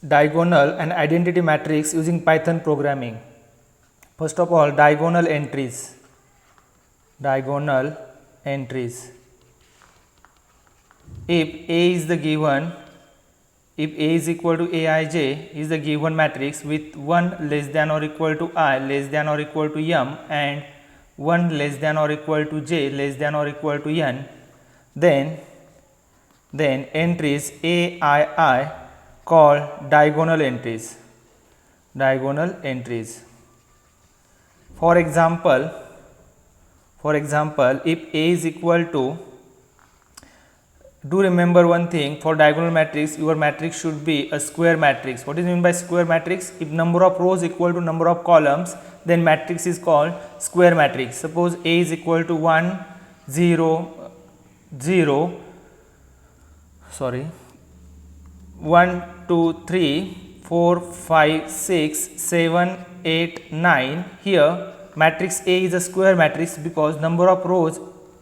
diagonal and identity matrix using Python programming. First of all, diagonal entries. Diagonal entries. If A is the given, if A is equal to Aij is the given matrix with 1 less than or equal to I less than or equal to M and 1 less than or equal to J less than or equal to N, then entries A, I called diagonal entries. Diagonal entries. For example, if A is equal to, do remember one thing, for diagonal matrix your matrix should be a square matrix. What is meant by square matrix? If number of rows equal to number of columns, then matrix is called square matrix. Suppose A is equal to 1 0 0 1 2 3 4 5 6 7 8 9. Here matrix A is a square matrix because number of rows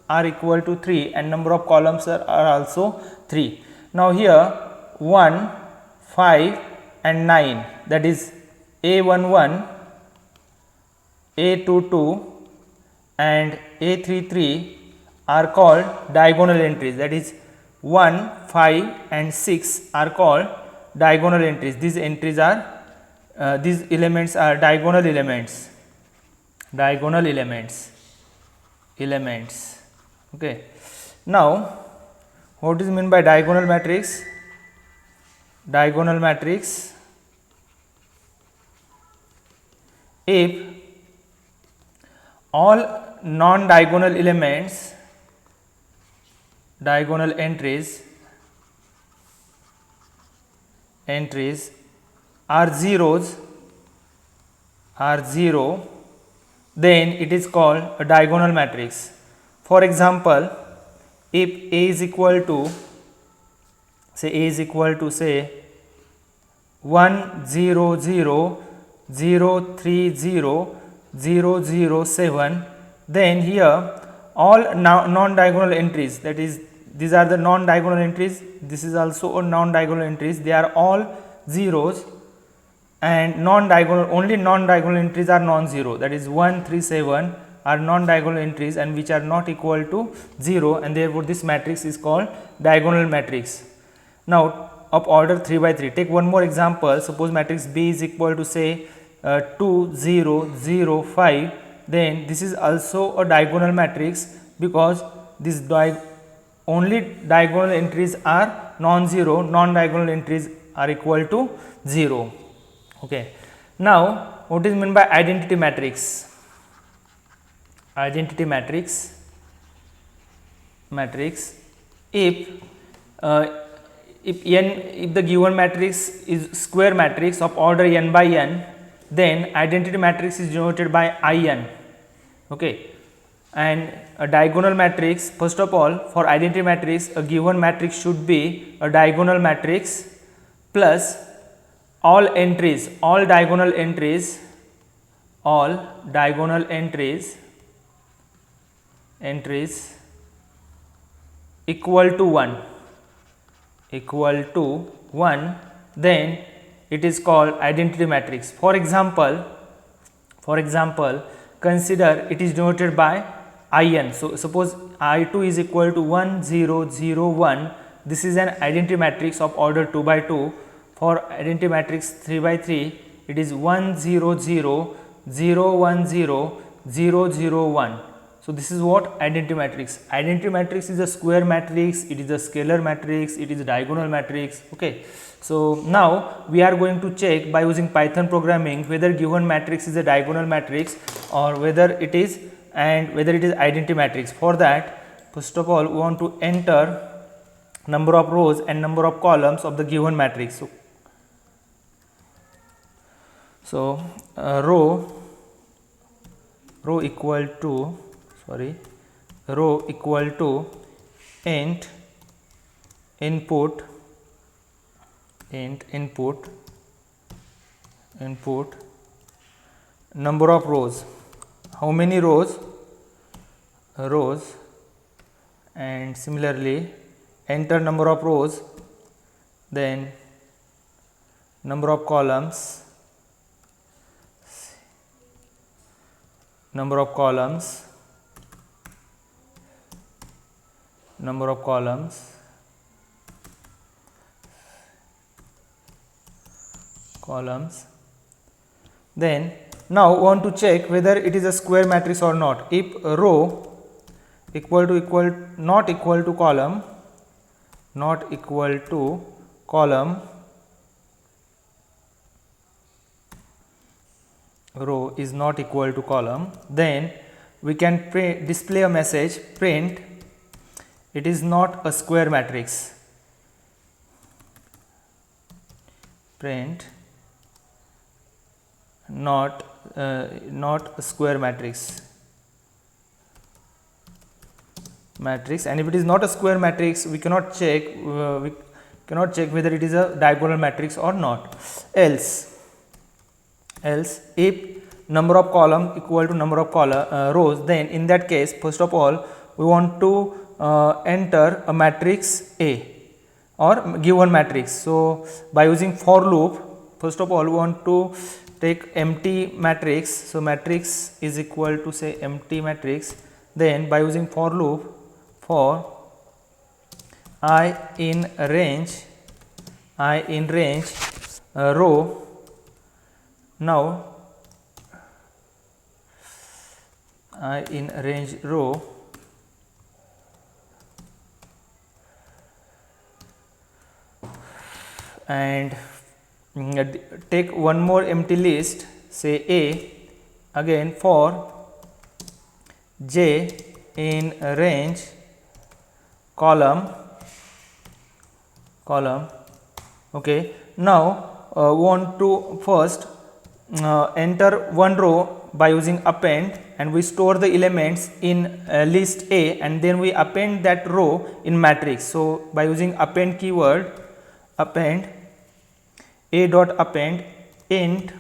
are equal to 3 and number of columns are also 3. Now here 1, 5 and 9, that is A11, A22 and A33 are called diagonal entries, that is 1, 5 and 6 are called diagonal entries. These entries are these elements are diagonal elements. Okay. Now what is meant by diagonal matrix? Diagonal matrix, if all non-diagonal elements, diagonal entries are zeros, then it is called a diagonal matrix. For example, if A is equal to say 1 0 0 0 3 0 0 0 7, then here all non-diagonal entries, that is these are the non-diagonal entries, this is also a non-diagonal entries, they are all zeros, and only non-diagonal entries are non-zero, that is 1 3 7 are non-diagonal entries and which are not equal to 0, and therefore this matrix is called diagonal matrix. Now of order 3 by 3, take one more example. Suppose matrix B is equal to say 2 0 0 5, then this is also a diagonal matrix because this only diagonal entries are non-zero, non-diagonal entries are equal to 0. Okay. Now what is meant by identity matrix? Identity matrix, if the given matrix is square matrix of order n by n, then identity matrix is denoted by In. Okay. And a diagonal matrix, first of all, for identity matrix a given matrix should be a diagonal matrix plus all diagonal entries equal to 1, then it is called identity matrix. For example, consider it is denoted by In. So suppose I2 is equal to 1 0 0 1, this is an identity matrix of order 2 by 2. For identity matrix 3 by 3, it is 1 0 0 0 1 0 0 0 1. So this is what identity matrix. Identity matrix is a square matrix, it is a scalar matrix, it is a diagonal matrix. Okay. So now we are going to check by using Python programming whether given matrix is a diagonal matrix or whether it is identity matrix. For that, first of all, we want to enter number of rows and number of columns of the given matrix. So row equal to int input number of rows. How many rows? And similarly enter number of rows, then number of columns, number of columns, number of columns, columns. Then now we want to check whether it is a square matrix or not. If row not equal to column, not equal to column, row is not equal to column, then we can display a message, print it is not a square matrix, print not a square matrix, and if it is not a square matrix, we cannot check whether it is a diagonal matrix or not. Else if number of column equal to number of rows, then in that case, first of all we want to enter a matrix A or given matrix. So by using for loop, first of all we want to take empty matrix. So matrix is equal to say empty matrix. Then by using for loop, for I in range row. Now I in range row, and take one more empty list, say A. Again for j in range column. Okay. Now we want to first enter one row by using append, and we store the elements in list A, and then we append that row in matrix. So by using append keyword, append A dot append int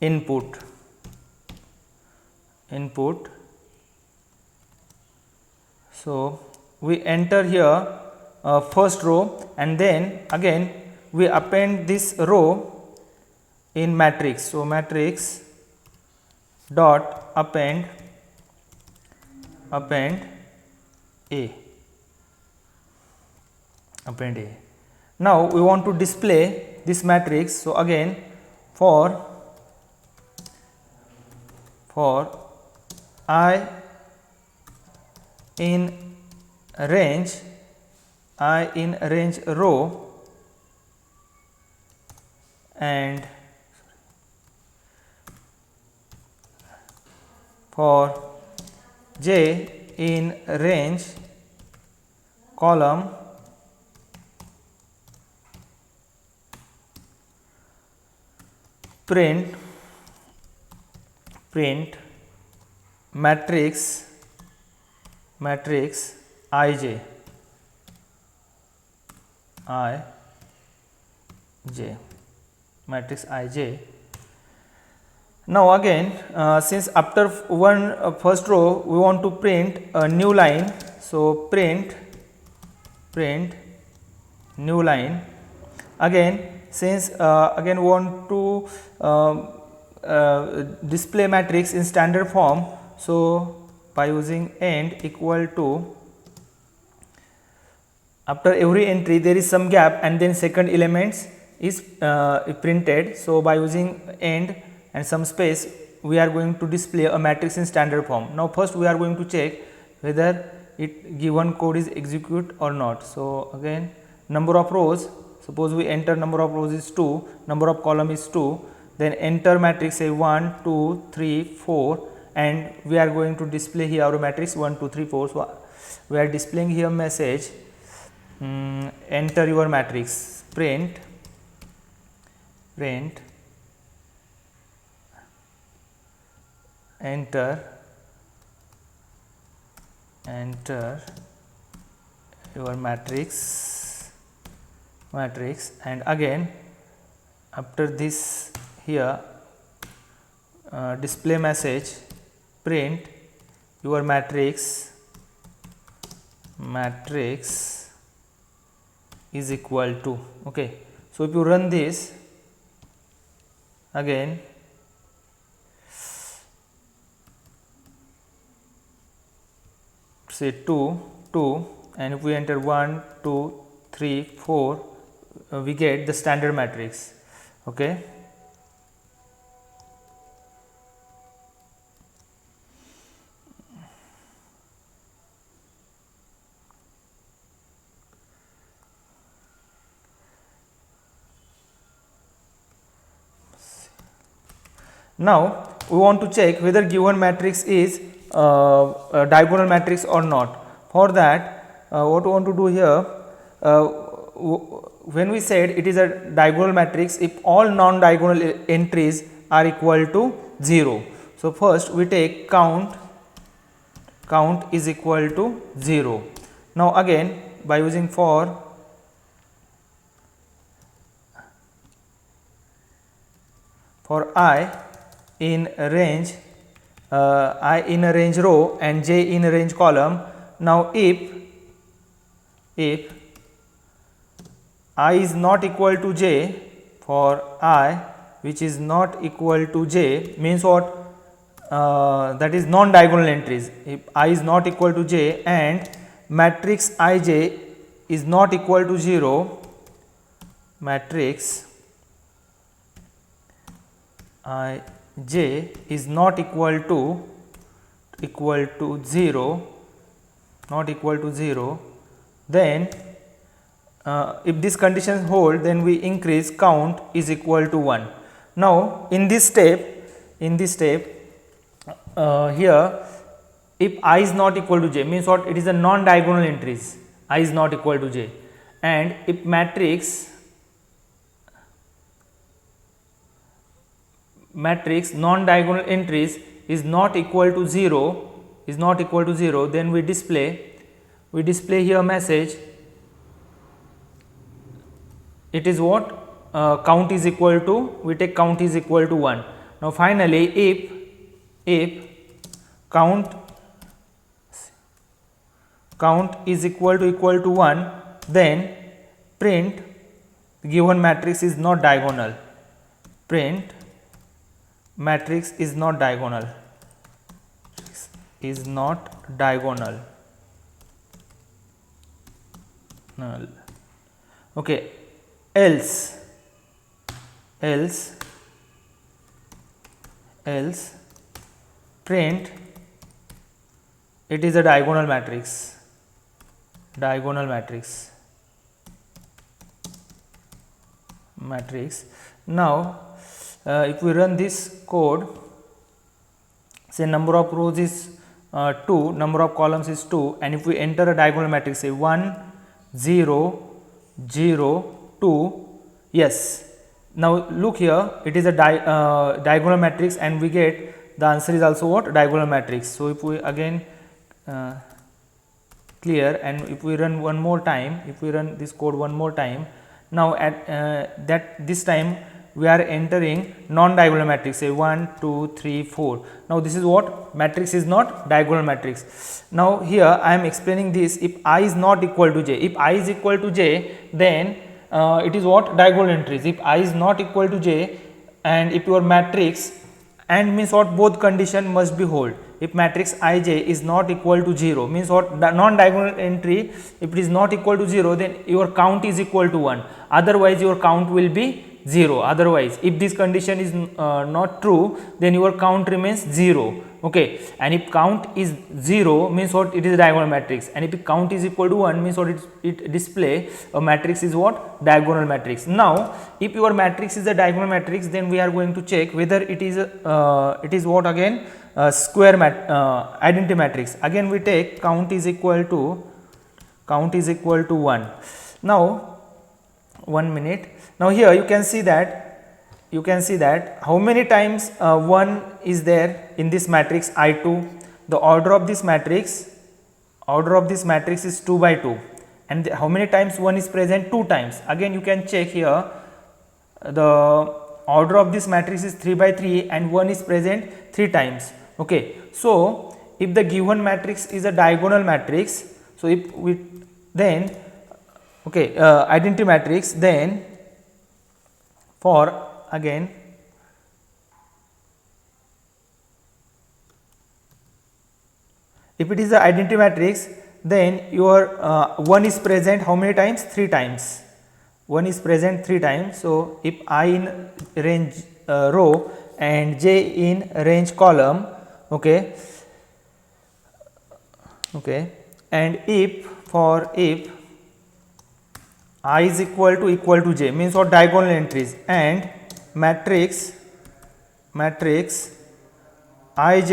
input. So we enter here first row, and then again we append this row in matrix. So matrix dot append A. Now we want to display this matrix. So again for I in range row, and for j in range column, print matrix ij. Matrix ij. Now again since after first row we want to print a new line, so print new line. Again since again we want to display matrix in standard form, so by using end equal to, after every entry there is some gap and then second elements is printed. So by using end and some space, we are going to display a matrix in standard form. Now first we are going to check whether it given code is execute or not. So again number of rows, suppose we enter number of rows is 2, number of column is 2, then enter matrix say 1 2 3 4, and we are going to display here our matrix 1 2 3 4. So we are displaying here message enter your matrix, print enter your matrix, and again after this here display message print your matrix is equal to. Okay, So, if you run this again, say 2, 2, and if we enter 1, 2, 3, 4, we get the standard matrix. Okay. Now, we want to check whether given matrix is a diagonal matrix or not. For that, what we want to do here, when we said it is a diagonal matrix if all non-diagonal entries are equal to 0. So, first we take count is equal to 0. Now, again by using for I in a range I in a range row and j in a range column. Now, if I is not equal to j, for I which is not equal to j means what, that is non-diagonal entries. If I is not equal to j and matrix ij is not equal to 0, matrix ij is not equal to 0, not equal to 0, then if this condition hold, then we increase count is equal to 1. Now, in this step here, if I is not equal to j means what, it is a non-diagonal entries, I is not equal to j, and if matrix non-diagonal entries is not equal to 0, then we display here message, it is what, count is equal to, we take count is equal to 1. Now, finally, if count is equal to 1, then print given matrix is not diagonal, print matrix is not diagonal, null. Okay. Else print it is a diagonal matrix, Now, if we run this code, say number of rows is 2, number of columns is 2, and if we enter a diagonal matrix, say 1, 0, 0, 2, yes. Now, look here, it is a diagonal matrix and we get the answer is also what, diagonal matrix. So, if we again clear and if we run one more time, if we run this code one more time, now at this time we are entering non-diagonal matrix, say 1, 2, 3, 4. Now, this is what, matrix is not diagonal matrix. Now, here I am explaining this, if I is not equal to j, if I is equal to j, then it is what, diagonal entries. If I is not equal to j and if your matrix and means what, both condition must be hold. If matrix ij is not equal to 0 means what, non-diagonal entry, if it is not equal to 0, then your count is equal to 1, otherwise your count will be 0. Otherwise, if this condition is not true, then your count remains 0. Okay, and if count is 0 means what, it is a diagonal matrix, and if count is equal to 1 means what, it display a matrix is what, diagonal matrix. Now, if your matrix is a diagonal matrix, then we are going to check whether it is what, again square identity matrix. Again we take count is equal to 1. Now, 1 minute. Now, here you can see that how many times 1 is there in this matrix I2. The order of this matrix is 2 by 2, and how many times 1 is present, 2 times. Again you can check here, the order of this matrix is 3 by 3 and 1 is present 3 times. Okay. So, if the given matrix is a diagonal matrix, so if we then identity matrix, then for again if it is the identity matrix, then your 1 is present how many times? 3 times. 1 is present 3 times. So, if I in range row and j in range column, okay, and if I is equal to j means what? Diagonal entries, and matrix ij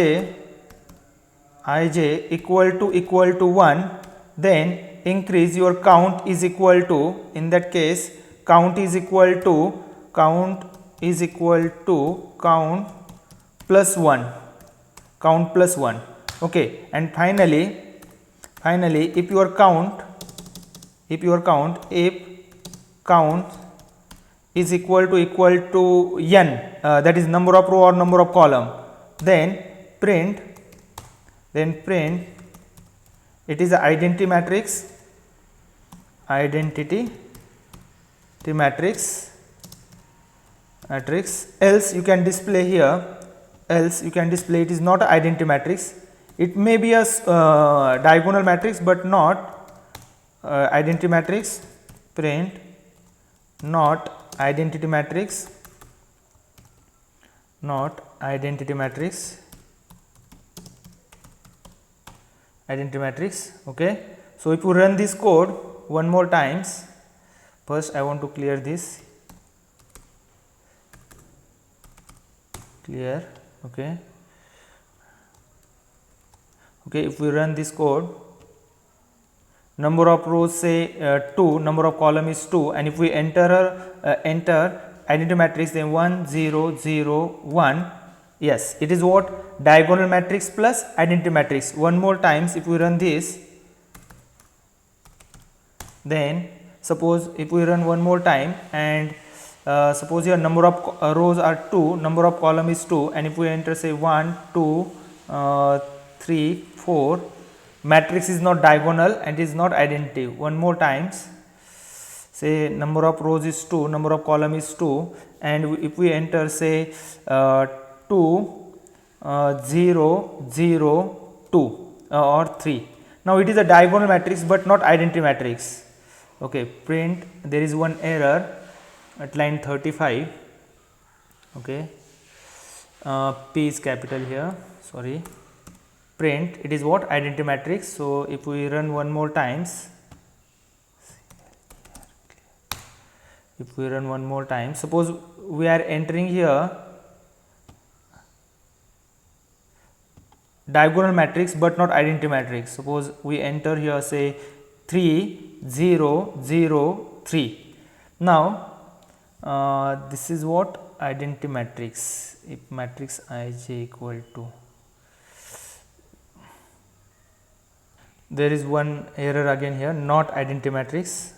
equal to 1, then increase your count is equal to, in that case count plus 1, okay. And finally if count is equal to n, that is number of row or number of column, then print it is a identity matrix, else you can display here, it is not identity matrix, it may be a diagonal matrix but not identity matrix. Print not identity matrix, okay. So, if you run this code one more times, first I want to clear this, okay. If we run this code, number of rows say 2, number of column is 2, and if we enter identity matrix, then 1 0 0 1, yes, it is what? Diagonal matrix plus identity matrix. One more times if we run this, then suppose if we run one more time, and suppose your number of rows are 2, number of column is 2, and if we enter say 1 2 3 4, matrix is not diagonal and is not identity. One more times, say number of rows is 2, number of column is 2, and if we enter say 2 0 0 2 or 3, now it is a diagonal matrix but not identity matrix, okay. Print, there is one error at line 35, okay. P is capital here, sorry. Print, it is what? Identity matrix. So, if we run one more times, suppose we are entering here diagonal matrix but not identity matrix. Suppose we enter here say 3 0 0 3. Now, this is what? Identity matrix. If matrix ij equal to, there is one error again here, not identity matrix.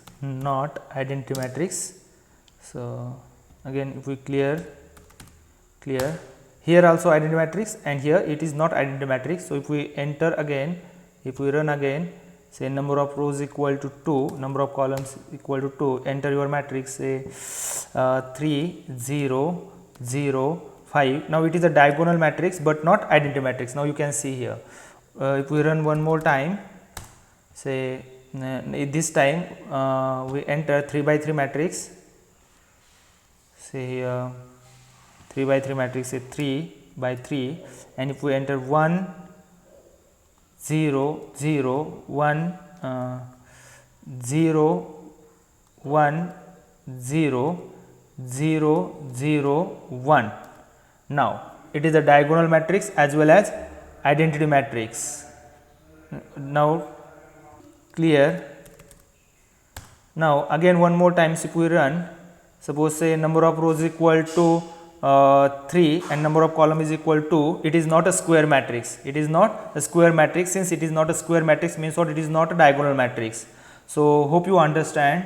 So, again if we clear, here also identity matrix and here it is not identity matrix. So, if we enter again, if we run again, say number of rows equal to 2, number of columns equal to 2, enter your matrix say 3 0 0 5. Now, it is a diagonal matrix but not identity matrix. Now, you can see here, if we run one more time, say this time we enter 3 by 3 matrix, say here 3 by 3 matrix, say 3 by 3, and if we enter 1 0 0 1 0 1 0 0 0 1. Now, it is a diagonal matrix as well as identity matrix. Now, clear. Now, again one more time if we run, suppose say number of rows equal to 3 and number of column is equal to, it is not a square matrix. It is not a square matrix. Since it is not a square matrix, means what? It is not a diagonal matrix. So, hope you understand.